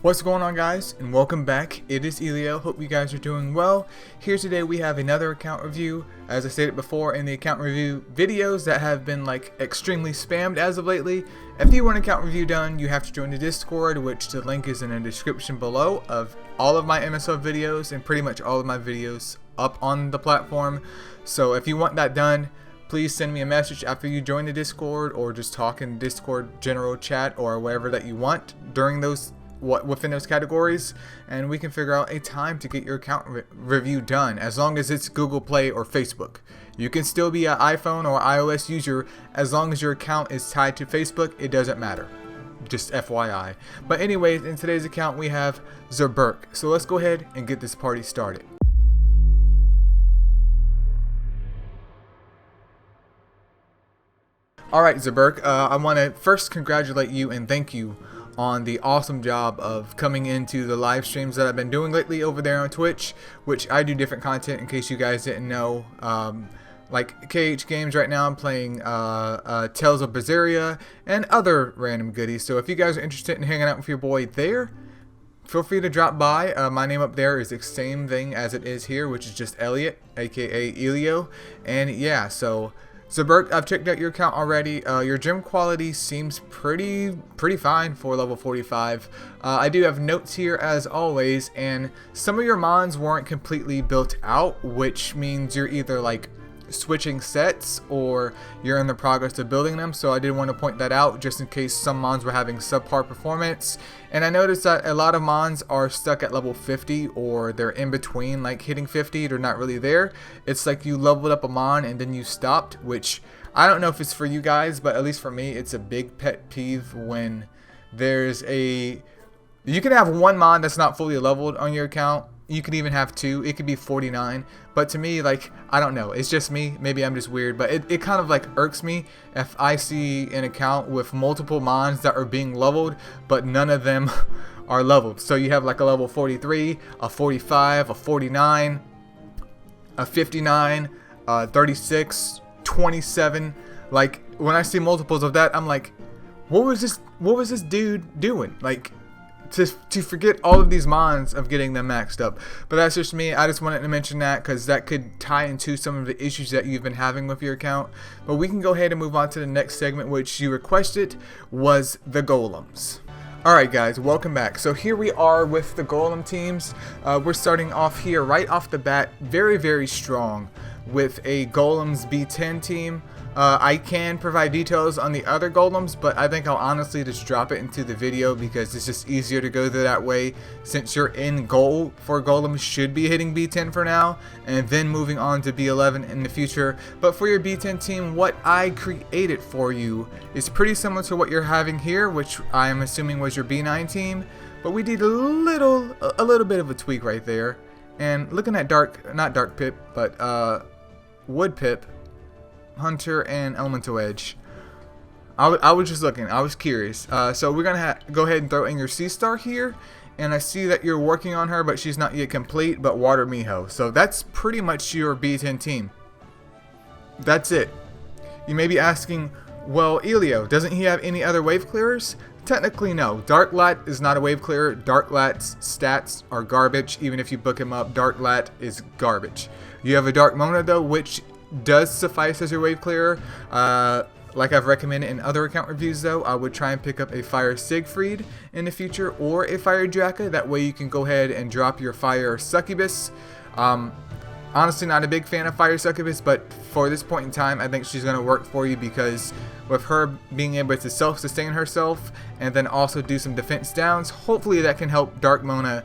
What's going on, guys, and welcome back. It is Elio. Hope you guys are doing well. Here today we have another account review. As I stated before in the account review videos that have been extremely spammed as of lately, if you want an account review done, you have to join the Discord, which the link is in the description below of all of my MSO videos and pretty much all of my videos up on the platform. So if you want that done, please send me a message after you join the Discord, or just talk in Discord general chat or wherever that you want during those within those categories, and we can figure out a time to get your account review done, as long as it's Google Play or Facebook. You can still be an iPhone or iOS user as long as your account is tied to Facebook. It doesn't matter, just FYI. But anyways, in today's account we have Zerberke, so let's go ahead and get this party started. Alright, Zerberke, I want to first congratulate you and thank you on the awesome job of coming into the live streams that I've been doing lately over there on Twitch, which I do different content in case you guys didn't know. Like KH Games right now, I'm playing Tales of Berseria and other random goodies. So if you guys are interested in hanging out with your boy there, feel free to drop by. My name up there is the same thing as it is here, which is just Elliot, aka Elio. And yeah, so Zerberke, I've checked out your account already. Your gem quality seems pretty fine for level 45. I do have notes here as always, and some of your mons weren't completely built out, which means you're either switching sets or you're in the progress of building them. So I did want to point that out just in case some mons were having subpar performance. And I noticed that a lot of mons are stuck at level 50, or they're in between hitting 50. They're not really there. It's like you leveled up a mon and then you stopped, which I don't know if it's for you guys, but at least for me it's a big pet peeve when there's you can have one mon that's not fully leveled on your account. You could even have two. It could be 49. But to me, I don't know. It's just me. Maybe I'm just weird. But it kind of irks me if I see an account with multiple mons that are being leveled, but none of them are leveled. So you have a level 43, a 45, a 49, a 59, 36, 27. When I see multiples of that, I'm like, what was this dude doing? To forget all of these mons of getting them maxed up. But that's just me. I just wanted to mention that because that could tie into some of the issues that you've been having with your account. But we can go ahead and move on to the next segment, which you requested, was the golems. Alright guys, welcome back. So here we are with the golem teams. We're starting off here right off the bat very strong with a golems B10 team. I can provide details on the other golems, but I think I'll honestly just drop it into the video because it's just easier to go through that way, since your end goal for golems should be hitting B10 for now and then moving on to B11 in the future. But for your B10 team, what I created for you is pretty similar to what you're having here, which I am assuming was your B9 team, but we did a little bit of a tweak right there. And looking at not dark pip, but wood pip, hunter, and elemental edge, I was just looking, I was curious. So we're gonna go ahead and throw in your C-star here, and I see that you're working on her, but she's not yet complete. But water miho, so that's pretty much your B10 team. That's it. You may be asking, well, Elio, doesn't he have any other wave clearers? Technically no. Dark Lat is not a wave clearer. Dark Lat's stats are garbage. Even if you book him up, Dark Lat is garbage. You have a Dark Mona though, which does suffice as your wave clearer. Like I've recommended in other account reviews though, I would try and pick up a Fire Siegfried in the future, or a Fire Draka. That way you can go ahead and drop your Fire Succubus. Honestly, not a big fan of Fire Succubus, but for this point in time, I think she's going to work for you, because with her being able to self-sustain herself and then also do some defense downs, hopefully that can help Dark Mona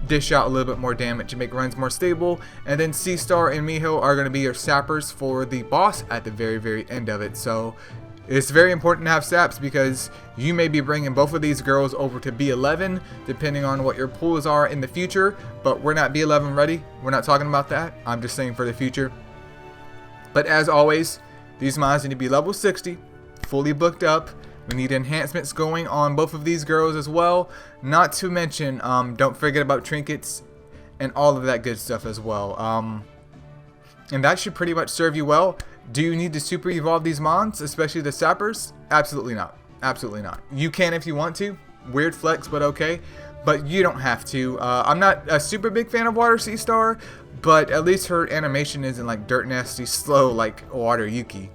dish out a little bit more damage and make runs more stable. And then C-Star and Miho are going to be your sappers for the boss at the very end of it. So it's very important to have saps, because you may be bringing both of these girls over to B11 depending on what your pools are in the future. But we're not B11 ready. We're not talking about that. I'm just saying for the future. But as always, these mons need to be level 60, fully booked up. We need enhancements going on both of these girls as well. Not to mention, don't forget about trinkets and all of that good stuff as well. And that should pretty much serve you well. Do you need to super evolve these mons, especially the sappers? Absolutely not. Absolutely not. You can if you want to. Weird flex, but okay. but you don't have to. I'm not a super big fan of Water Sea Star, but at least her animation isn't like dirt nasty slow like Water Yuki.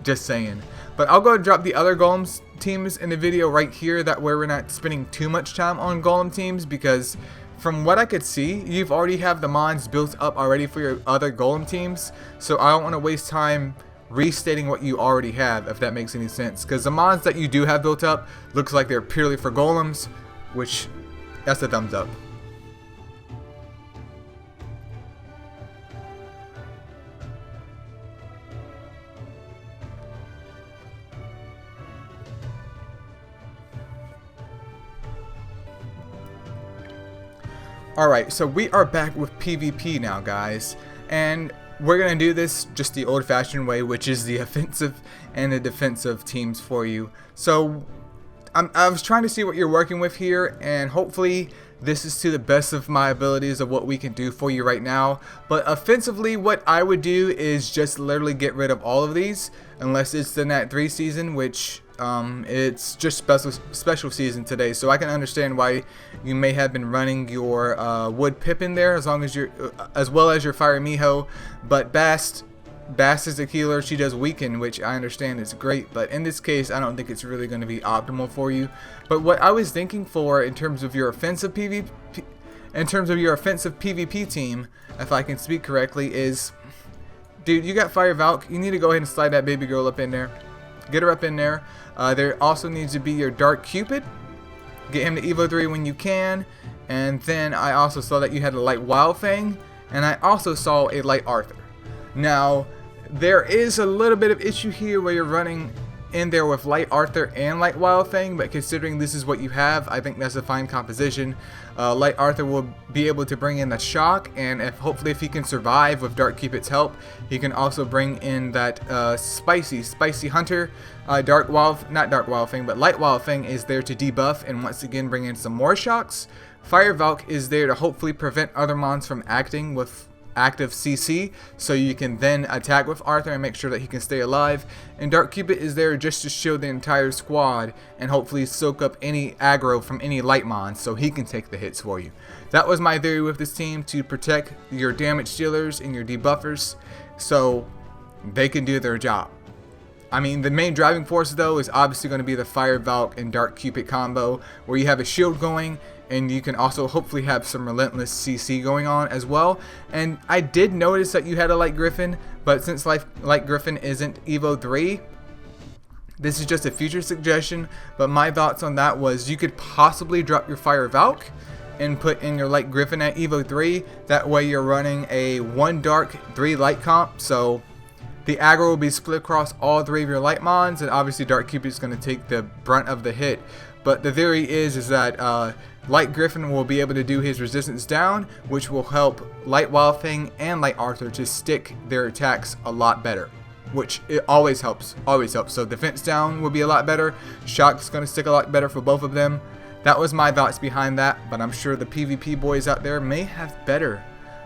Just saying. But I'll go and drop the other Golem teams in the video right here, that way we're not spending too much time on Golem teams, because from what I could see, you've already have the mons built up already for your other Golem teams, so I don't want to waste time restating what you already have, if that makes any sense, because the mons that you do have built up looks like they're purely for golems, which that's a thumbs up. Alright, so we are back with PvP now, guys, and we're going to do this just the old-fashioned way, which is the offensive and the defensive teams for you. So I was trying to see what you're working with here, and hopefully this is to the best of my abilities of what we can do for you right now. But offensively, what I would do is just literally get rid of all of these, unless it's the Nat 3 season, which it's just special season today, so I can understand why you may have been running your Wood Pip in there, as well as your Fire Miho. But Bast is a healer. She does weaken, which I understand is great, but in this case I don't think it's really going to be optimal for you. But what I was thinking for in terms of your offensive PvP team, if I can speak correctly, is, dude, you got Fire Valk. You need to go ahead and slide that baby girl up in there. Get her up in there. There also needs to be your Dark Cupid. Get him to Evo 3 when you can. And then I also saw that you had a Light Wildfang, and I also saw a Light Arthur. Now, there is a little bit of issue here where you're running in there with Light Arthur and Light Wildfang, but considering this is what you have, I think that's a fine composition. Light Arthur will be able to bring in the shock, and hopefully if he can survive with Dark Cupid's help, he can also bring in that spicy hunter. Not Dark Wildfang, but Light Wildfang is there to debuff and once again bring in some more shocks. Fire Valk is there to hopefully prevent other mons from acting with active CC, so you can then attack with Arthur and make sure that he can stay alive. And Dark Cupid is there just to shield the entire squad and hopefully soak up any aggro from any light mons, so he can take the hits for you. That was my theory with this team, to protect your damage dealers and your debuffers so they can do their job. I mean, the main driving force though is obviously going to be the Fire Valk and Dark Cupid combo, where you have a shield going, and you can also hopefully have some relentless CC going on as well. And I did notice that you had a Light Griffin, but since Light Griffin isn't Evo 3, this is just a future suggestion, but my thoughts on that was you could possibly drop your Fire Valk and put in your Light Griffin at Evo 3. That way you're running a 1 Dark, 3 Light comp, so the aggro will be split across all 3 of your Light mons, and obviously Dark Cupid is going to take the brunt of the hit. But the theory is that Light Griffin will be able to do his resistance down, which will help Light Wildfang and Light Arthur to stick their attacks a lot better, which it always helps, So defense down will be a lot better. Shock's going to stick a lot better for both of them. That was my thoughts behind that, but I'm sure the PvP boys out there may have better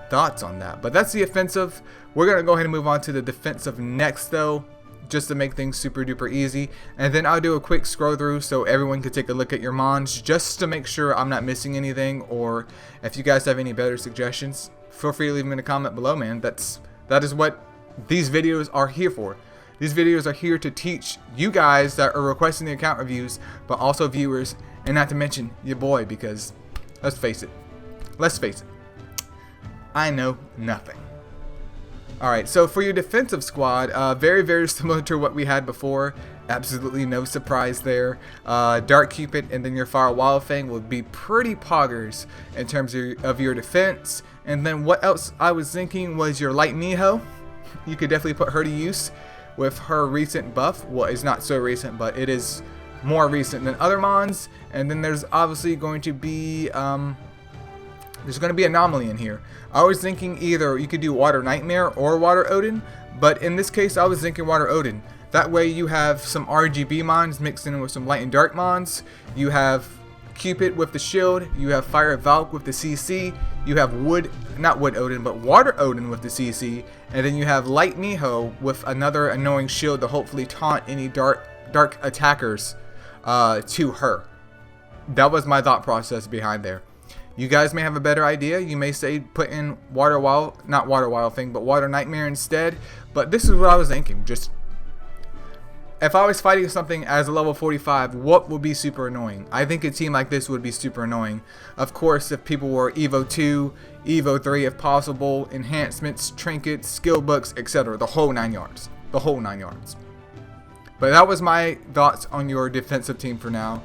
thoughts on that. But that's the offensive. We're going to go ahead and move on to the defensive next though, just to make things super duper easy, and then I'll do a quick scroll through so everyone can take a look at your mons, just to make sure I'm not missing anything. Or if you guys have any better suggestions, feel free to leave them in a comment below, man. That is what these videos are here for. These videos are here to teach you guys that are requesting the account reviews, but also viewers, and not to mention your boy, because let's face it, I know nothing. Alright, so for your defensive squad, very, very similar to what we had before. Absolutely no surprise there. Dark Cupid and then your Fire Wildfang will be pretty poggers in terms of your defense. And then what else I was thinking was your Light Miho. You could definitely put her to use with her recent buff. Well, it's not so recent, but it is more recent than other mons. And then there's obviously going to be Anomaly in here. I was thinking either you could do Water Nightmare or Water Odin, but in this case I was thinking Water Odin. That way you have some RGB mons mixed in with some light and dark mons. You have Cupid with the shield, you have Fire Valk with the CC, you have not Wood Odin, but Water Odin with the CC, and then you have Light Miho with another annoying shield to hopefully taunt any dark attackers to her. that was my thought process behind there. You guys may have a better idea. You may say put in Water Wild, not Water Wild thing, but Water Nightmare instead. But this is what I was thinking. Just if I was fighting something as a level 45, what would be super annoying? I think a team like this would be super annoying. Of course, if people were Evo 2, Evo 3 if possible, enhancements, trinkets, skill books, etc. The whole 9 yards. The whole 9 yards. But that was my thoughts on your defensive team for now.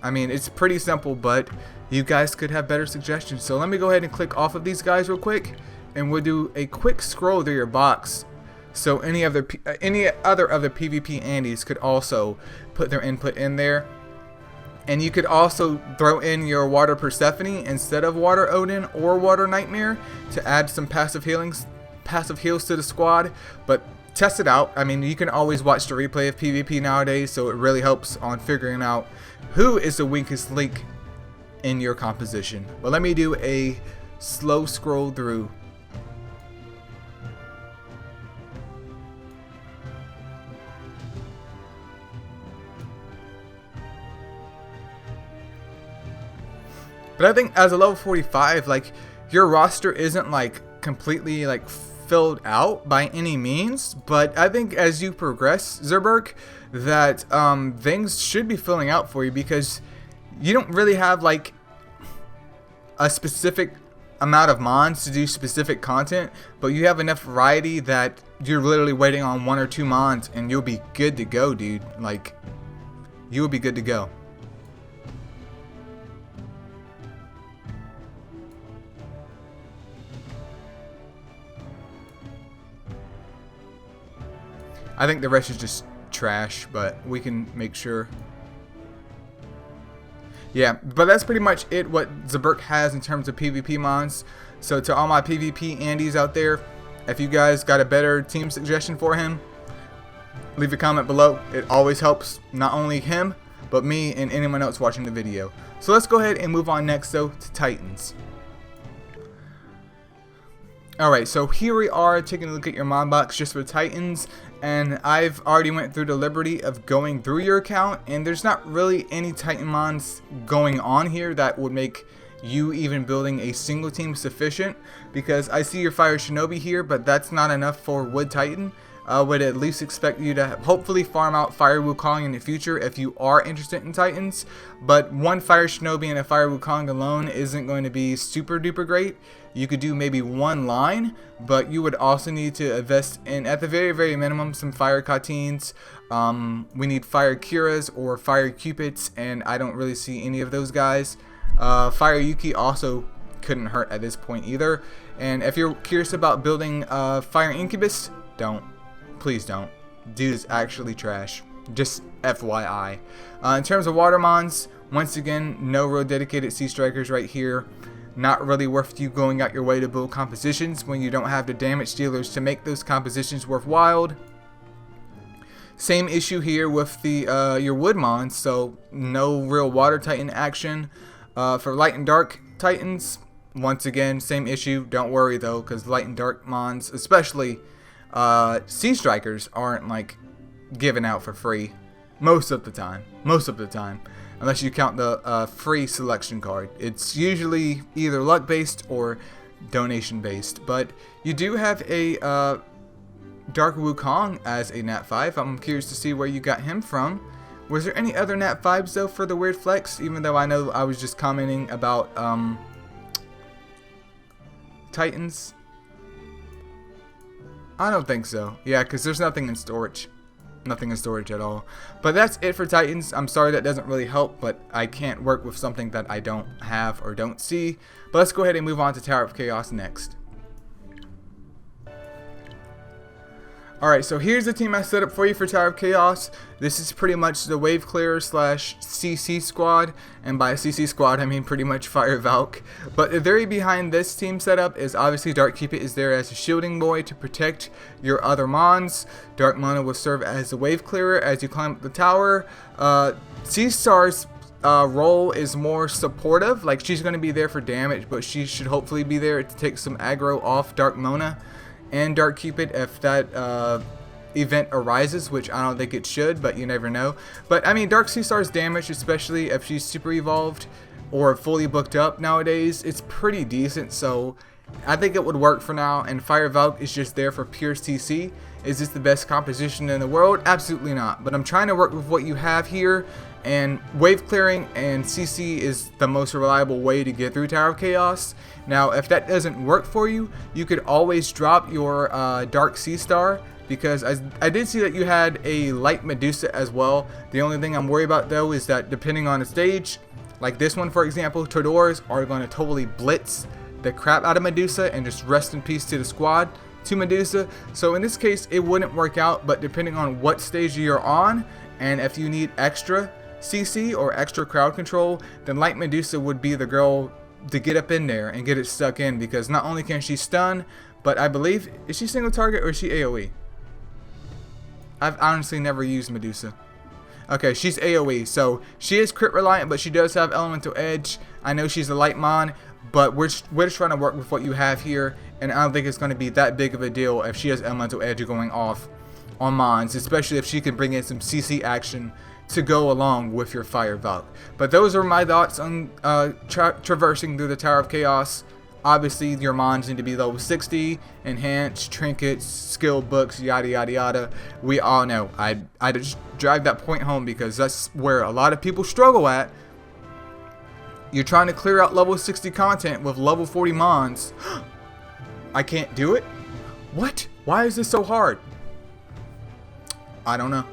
I mean, it's pretty simple, but you guys could have better suggestions. So let me go ahead and click off of these guys real quick, and we'll do a quick scroll through your box. So any other of the PvP Andes could also put their input in there. And you could also throw in your Water Persephone instead of Water Odin or Water Nightmare to add some passive heals to the squad. But test it out. I mean, you can always watch the replay of PvP nowadays, so it really helps on figuring out who is the weakest link in your composition. But let me do a slow scroll through. But I think as a level 45, like, your roster isn't like completely like filled out by any means, but I think as you progress, Zerberke, that things should be filling out for you, because you don't really have like a specific amount of mons to do specific content, but you have enough variety that you're literally waiting on 1 or 2 mons and you'll be good to go, dude. Like, you will be good to go. I think the rest is just trash, but we can make sure. Yeah, but that's pretty much it what Zerberke has in terms of PvP mons. So to all my PvP Andes out there, if you guys got a better team suggestion for him, leave a comment below. It always helps not only him, but me and anyone else watching the video. So let's go ahead and move on next though to Titans. Alright, so here we are taking a look at your mod box just for Titans, and I've already went through the liberty of going through your account, and there's not really any Titan mods going on here that would make you even building a single team sufficient, because I see your Fire Shinobi here, but that's not enough for Wood Titan. I would at least expect you to hopefully farm out Fire Wukong in the future if you are interested in Titans, but one Fire Shinobi and a Fire Wukong alone isn't going to be super duper great. You could do maybe one line, but you would also need to invest in, at the very minimum, some Fire Katins. We need Fire Kiras or Fire Cupids, and I don't really see any of those guys. Fire Yuki also couldn't hurt at this point either. And if you're curious about building Fire Incubus, don't. Please don't. Dude is actually trash. Just FYI. In terms of water mons, once again, no real dedicated Sea Strikers right here. Not really worth you going out your way to build compositions when you don't have the damage dealers to make those compositions worthwhile. Same issue here with the your wood mons, so no real water titan action. For light and dark titans, once again, same issue. Don't worry though, because light and dark mons, especially Sea Strikers, aren't like given out for free most of the time. Unless you count the free selection card. It's usually either luck based or donation based. But you do have a Dark Wukong as a Nat 5. I'm curious to see where you got him from. Was there any other Nat 5s though for the weird flex? Even though I know I was just commenting about Titans. I don't think so. Yeah, because there's nothing in storage. Nothing in storage at all. But that's it for Titans. I'm sorry that doesn't really help, but I can't work with something that I don't have or don't see. But let's go ahead and move on to Tower of Chaos next. Alright, so here's the team I set up for you for Tower of Chaos. This is pretty much the Wave Clearer / CC squad, and by CC squad I mean pretty much Fire Valk. But the theory behind this team setup is obviously Dark Cupid is there as a shielding boy to protect your other mons. Dark Mona will serve as the Wave Clearer as you climb up the tower. C-Star's role is more supportive, like she's going to be there for damage, but she should hopefully be there to take some aggro off Dark Mona and Dark Cupid if that event arises, which I don't think it should, but you never know. But I mean, Dark Sea Star's damage, especially if she's super evolved or fully booked up nowadays, it's pretty decent, so I think it would work for now. And Fire Valk is just there for pure CC. Is this the best composition in the world? Absolutely not, but I'm trying to work with what you have here, and wave clearing and CC is the most reliable way to get through Tower of Chaos. Now if that doesn't work for you, you could always drop your Dark Sea Star, because I did see that you had a light Medusa as well. The only thing I'm worried about though is that depending on the stage, like this one for example, Tordors are going to totally blitz the crap out of Medusa and just rest in peace to the squad, to Medusa. So in this case it wouldn't work out, but depending on what stage you're on and if you need extra CC or extra crowd control, then Light Medusa would be the girl to get up in there and get it stuck in, because not only can she stun, but I believe, is she single target or is she AoE? I've honestly never used Medusa. Okay, she's AoE, so she is crit reliant, but she does have elemental edge. I know she's a light mon, but we're just trying to work with what you have here, and I don't think it's going to be that big of a deal if she has elemental edge going off on mons, especially if she can bring in some CC action to go along with your Fire Valk. But those are my thoughts on traversing through the Tower of Chaos. Obviously your mons need to be level 60, enhanced, trinkets, skill books, yada yada yada. We all know. I just drive that point home because that's where a lot of people struggle at. You're trying to clear out level 60 content with level 40 mons. I can't do it? What? Why is this so hard? I don't know.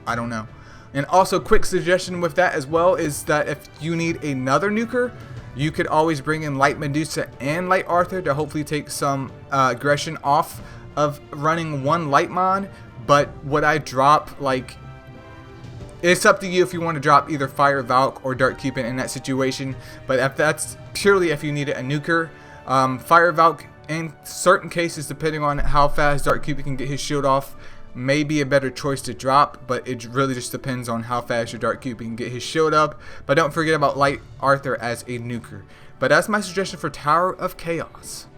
I don't know. And also, quick suggestion with that as well is that if you need another nuker, you could always bring in Light Medusa and Light Arthur to hopefully take some aggression off of running one Light Mon. But would I drop, like, it's up to you if you want to drop either Fire Valk or Dark Cupid in that situation. But if that's purely if you needed a nuker, Fire Valk in certain cases, depending on how fast Dark Cupid can get his shield off, may be a better choice to drop, but it really just depends on how fast your Dark Cupid can get his shield up. But don't forget about Light Arthur as a nuker. But that's my suggestion for Tower of Chaos.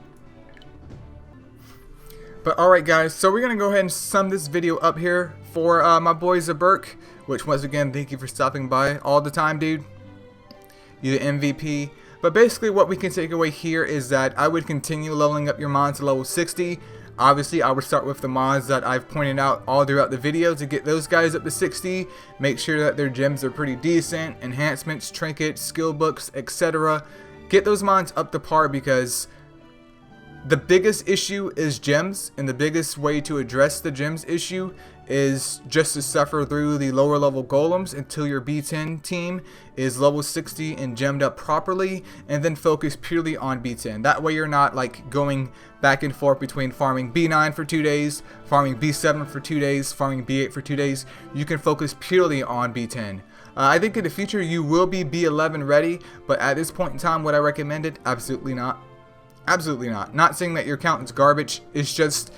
But alright guys, so we're going to go ahead and sum this video up here for my boy Zerberke, which once again, thank you for stopping by all the time, dude. You're the MVP. But basically what we can take away here is that I would continue leveling up your mons to level 60. Obviously, I would start with the mods that I've pointed out all throughout the video to get those guys up to 60. Make sure that their gems are pretty decent, enhancements, trinkets, skill books, etc. Get those mods up to par, because the biggest issue is gems, and the biggest way to address the gems issue is just to suffer through the lower level golems until your B10 team is level 60 and gemmed up properly, and then focus purely on B10. That way you're not like going back and forth between farming B9 for 2 days, farming B7 for 2 days, farming B8 for 2 days. You can focus purely on B10. I think in the future you will be B11 ready, but at this point in time, would I recommend it? Absolutely not. Absolutely not. Not saying that your account is garbage. It's just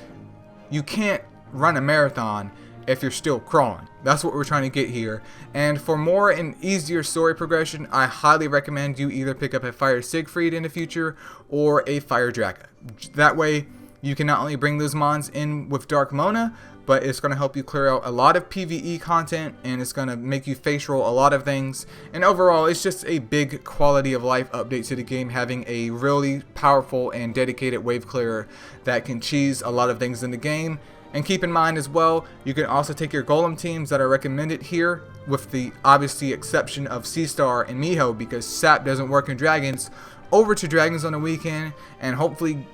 you can't run a marathon if you're still crawling. That's what we're trying to get here. And for more and easier story progression, I highly recommend you either pick up a Fire Siegfried in the future or a Fire Draka. That way you can not only bring those mons in with Dark Mona, but it's going to help you clear out a lot of PvE content, and it's going to make you face roll a lot of things. And overall, it's just a big quality of life update to the game, having a really powerful and dedicated wave clearer that can cheese a lot of things in the game. And keep in mind as well, you can also take your Golem teams that are recommended here, with the obviously exception of Sea-Star and Miho, because Sap doesn't work in Dragons, over to Dragons on the weekend, and hopefully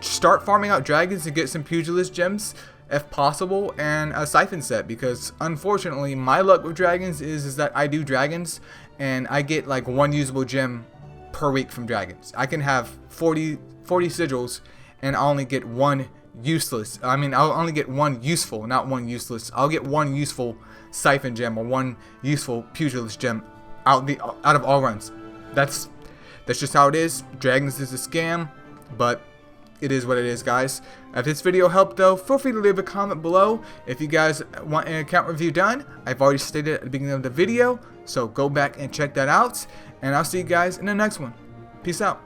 start farming out Dragons to get some Pugilist gems if possible, and a Siphon set, because unfortunately my luck with Dragons is that I do Dragons and I get like one usable gem per week from Dragons. I can have 40 sigils and I only get one useless. I mean, I'll only get one useful, not one useless. I'll get one useful Siphon gem or one useful Pugilist gem out of all runs. That's just how it is. Dragons is a scam, but it is what it is, guys. If this video helped though, feel free to leave a comment below. If you guys want an account review done, I've already stated at the beginning of the video, so go back and check that out. And I'll see you guys in the next one. Peace out.